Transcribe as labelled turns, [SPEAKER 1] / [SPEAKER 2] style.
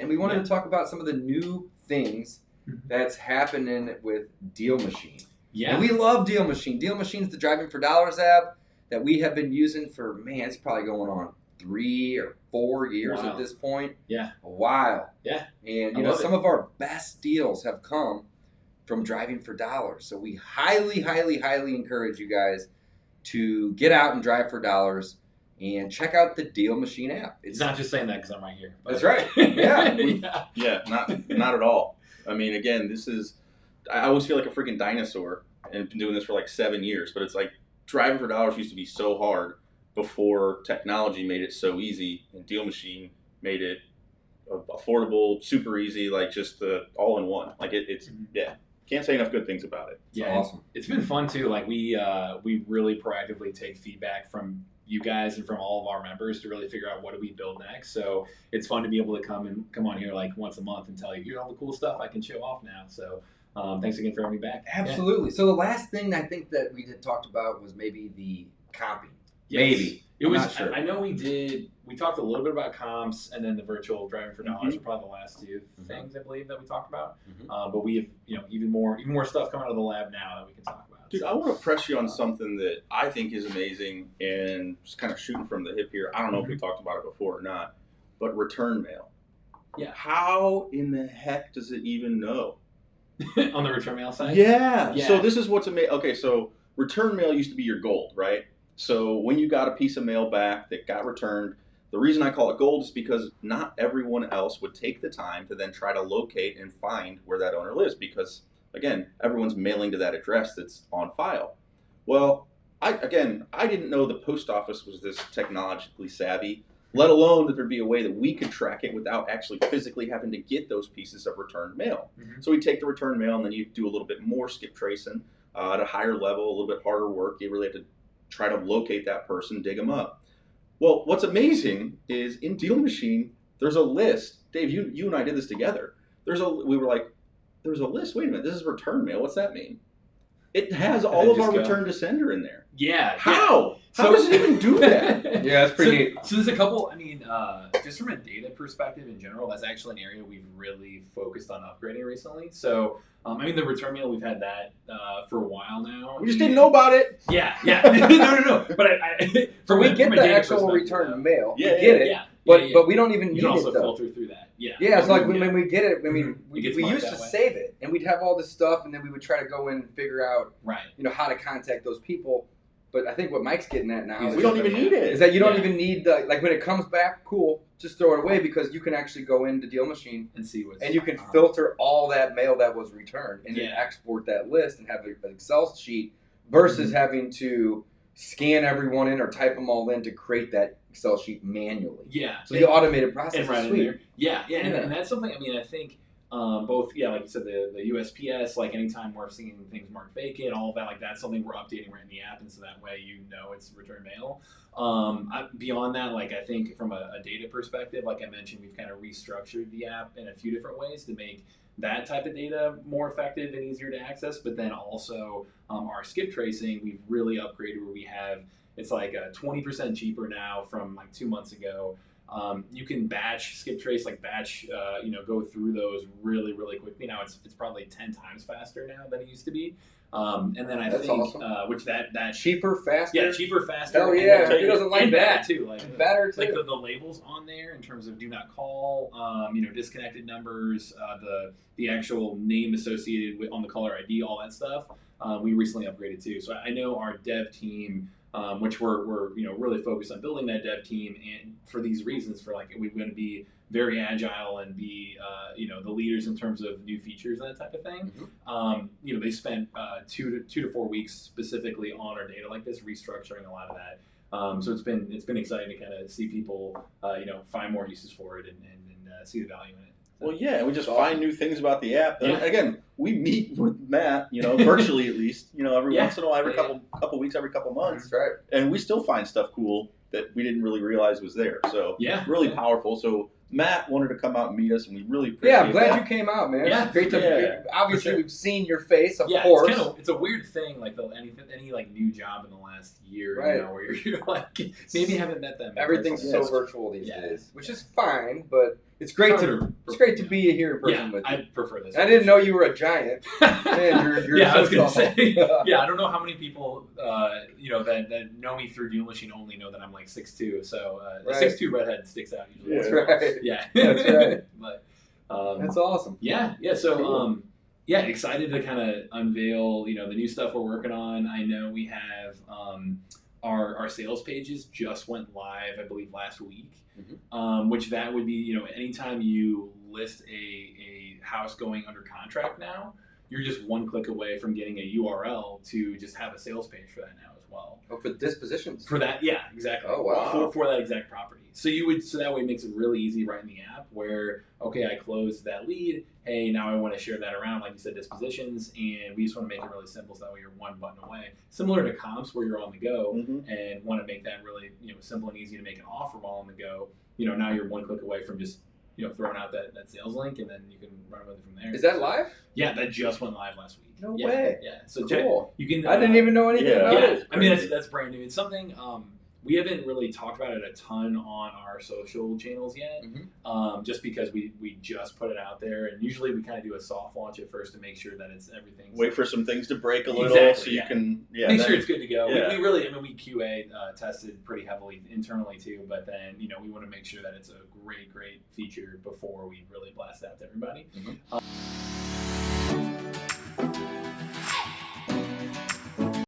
[SPEAKER 1] and we wanted to talk about some of the new things that's happening with DealMachine.
[SPEAKER 2] Yeah.
[SPEAKER 1] And we love DealMachine. DealMachine's the Driving for Dollars app that we have been using for, it's probably going on 3 or 4 years at this point.
[SPEAKER 2] Yeah.
[SPEAKER 1] A while.
[SPEAKER 2] Yeah.
[SPEAKER 1] And, some of our best deals have come from Driving for Dollars. So we highly, highly, highly encourage you guys to get out and drive for dollars and check out the DealMachine app.
[SPEAKER 2] It's not just saying that because I'm right here.
[SPEAKER 1] That's right. Yeah.
[SPEAKER 3] Yeah, not at all. I mean, again, I always feel like a freaking dinosaur, and I've been doing this for like 7 years, but it's like driving for dollars used to be so hard before technology made it so easy, and DealMachine made it affordable, super easy, like just the all-in-one. Like it's can't say enough good things about it.
[SPEAKER 1] It's awesome.
[SPEAKER 2] It's been fun too. Like we really proactively take feedback from you guys and from all of our members to really figure out what do we build next. So it's fun to be able to come on here like once a month and tell you, here's all the cool stuff I can show off now. So thanks again for having me back.
[SPEAKER 1] Absolutely. Yeah. So the last thing I think that we had talked about was maybe the comping.
[SPEAKER 2] Yes.
[SPEAKER 1] Maybe.
[SPEAKER 2] It was.
[SPEAKER 1] Not sure.
[SPEAKER 2] I know we did. We talked a little bit about comps, and then the virtual driving for dollars were probably the last two things I believe that we talked about. But we have even more stuff coming out of the lab now that we can talk about.
[SPEAKER 3] Dude, I want to press you on something that I think is amazing, and just kind of shooting from the hip here. I don't know if we talked about it before or not, but return mail.
[SPEAKER 2] Yeah.
[SPEAKER 3] How in the heck does it even know?
[SPEAKER 2] On the return mail side?
[SPEAKER 3] Yeah. So this is what's amazing. Okay, so return mail used to be your gold, right? So when you got a piece of mail back that got returned, the reason I call it gold is because not everyone else would take the time to then try to locate and find where that owner lives because, again, everyone's mailing to that address that's on file. Well, I didn't know the post office was this technologically savvy, let alone that there'd be a way that we could track it without actually physically having to get those pieces of returned mail. So we take the return mail and then you do a little bit more skip tracing at a higher level, a little bit harder work. You really have to try to locate that person, dig them up. Well, what's amazing is in DealMachine, there's a list. Dave, you and I did this together. We were like, there's a list. Wait a minute, this is return mail. What's that mean? It has all of our return to sender in there.
[SPEAKER 2] Yeah.
[SPEAKER 3] How? How does it even do that?
[SPEAKER 1] Yeah, that's pretty neat.
[SPEAKER 2] So there's a couple, just from a data perspective in general, that's actually an area we've really focused on upgrading recently. So, the return mail, we've had that for a while now.
[SPEAKER 3] We just didn't know about it.
[SPEAKER 2] Yeah. No. But
[SPEAKER 1] we get the actual return mail. We get it. But we don't even need it, though.
[SPEAKER 2] You can also filter through that. Yeah.
[SPEAKER 1] Yeah, it's like when we get it, we used to save it, and we'd have all this stuff, and then we would try to go in and figure out, how to contact those people. But I think what Mike's getting at now is
[SPEAKER 3] we don't even need it.
[SPEAKER 1] Is that you don't even need when it comes back, cool, just throw it away because you can actually go into DealMachine
[SPEAKER 2] and see what's
[SPEAKER 1] and you can filter all that mail that was returned and then export that list and have an Excel sheet versus having to scan everyone in or type them all in to create that Excel sheet manually.
[SPEAKER 2] Yeah.
[SPEAKER 1] So the automated process is sweet.
[SPEAKER 2] And that's something. I think. Both, like you said, the USPS, like anytime we're seeing things marked vacant, all of that, like that's something we're updating right in the app, and so that way it's return mail. Beyond that, like I think from a data perspective, like I mentioned, we've kind of restructured the app in a few different ways to make that type of data more effective and easier to access, but then also our skip tracing, we've really upgraded where we have, it's like 20% cheaper now from like 2 months ago. You can batch skip trace, go through those really, really quickly. Now it's probably 10 times faster now than it used to be. And then I think, awesome. Which that
[SPEAKER 1] cheaper, faster.
[SPEAKER 2] Yeah, cheaper, faster.
[SPEAKER 1] Oh yeah, who doesn't like that
[SPEAKER 2] too? Like
[SPEAKER 1] better too.
[SPEAKER 2] Like the labels on there in terms of do not call, disconnected numbers, the actual name associated with on the caller ID, all that stuff. We recently upgraded too. So I know our dev team. Which we're really focused on building that dev team, and for these reasons, we're going to be very agile and be the leaders in terms of new features and that type of thing. They spent 2 to 4 weeks specifically on our data like this, restructuring a lot of that. So it's been exciting to kind of see people find more uses for it and see the value in it.
[SPEAKER 3] Well, yeah, we just find new things about the app. And again, we meet with Matt, virtually at least, every once in a while, every couple weeks, every couple months.
[SPEAKER 1] That's right.
[SPEAKER 3] And we still find stuff cool that we didn't really realize was there. So really powerful. So Matt wanted to come out and meet us, and we really appreciate
[SPEAKER 1] Yeah, I'm glad
[SPEAKER 3] that.
[SPEAKER 1] you came out, man.
[SPEAKER 2] Yeah.
[SPEAKER 1] It's great to.
[SPEAKER 3] Yeah.
[SPEAKER 1] Obviously,
[SPEAKER 2] For sure.
[SPEAKER 1] we've seen your face, of
[SPEAKER 2] Yeah,
[SPEAKER 1] course.
[SPEAKER 2] it's a weird thing, like any like new job in the last year,
[SPEAKER 1] Right.
[SPEAKER 2] you know, where you're like maybe haven't met them. in
[SPEAKER 1] Everything's
[SPEAKER 2] person.
[SPEAKER 1] so virtual these
[SPEAKER 2] Yeah.
[SPEAKER 1] days, which is fine, but it's great to be here in person
[SPEAKER 2] Yeah,
[SPEAKER 1] with you.
[SPEAKER 2] I prefer this.
[SPEAKER 1] I didn't know you were a giant. Man, you're
[SPEAKER 2] yeah, I
[SPEAKER 1] so
[SPEAKER 2] was gonna
[SPEAKER 1] tall.
[SPEAKER 2] say. Yeah, I don't know how many people, you know, that know me through DealMachine only know that I'm like 6'2", so a
[SPEAKER 1] Right.
[SPEAKER 2] 6'2" redhead sticks out usually.
[SPEAKER 1] That's right.
[SPEAKER 2] Yeah,
[SPEAKER 1] That's right.
[SPEAKER 2] But
[SPEAKER 1] That's awesome.
[SPEAKER 2] yeah. So
[SPEAKER 1] Cool.
[SPEAKER 2] yeah, excited to kind of unveil, you know, the new stuff we're working on. I know we have our sales pages just went live, I believe, last week. Which that would be, you know, anytime you list a house going under contract now, you're just one click away from getting a URL to just have a sales page for that now as well.
[SPEAKER 1] Oh, for dispositions.
[SPEAKER 2] For that, yeah, exactly.
[SPEAKER 1] Oh, wow.
[SPEAKER 2] For that exact property. So that way it makes it really easy right in the app where, okay, I closed that lead. Hey, now I want to share that around, like you said, dispositions, and we just want to make it really simple so that way you're one button away. Similar to comps where you're on the go and want to make that really, you know, simple and easy to make an offer while on the go. You know, now you're one click away from just, you know, throwing out that sales link, and then you can run with it from there.
[SPEAKER 1] Is that live?
[SPEAKER 2] Yeah, that just went live last week.
[SPEAKER 1] No
[SPEAKER 2] yeah,
[SPEAKER 1] way.
[SPEAKER 2] Yeah. So
[SPEAKER 1] Cool.
[SPEAKER 2] check. You can.
[SPEAKER 1] I didn't even know anything about
[SPEAKER 2] Yeah,
[SPEAKER 1] it.
[SPEAKER 2] I mean that's brand new. It's something we haven't really talked about it a ton on our social channels yet, just because we just put it out there, and usually we kind of do a soft launch at first to make sure that it's everything.
[SPEAKER 3] Wait for some things to break a little,
[SPEAKER 2] Exactly,
[SPEAKER 3] so you
[SPEAKER 2] yeah.
[SPEAKER 3] can
[SPEAKER 2] make sure it's good to go.
[SPEAKER 3] Yeah.
[SPEAKER 2] We really, I mean, we QA tested pretty heavily internally too, but then, you know, we want to make sure that it's a great feature before we really blast it out to everybody.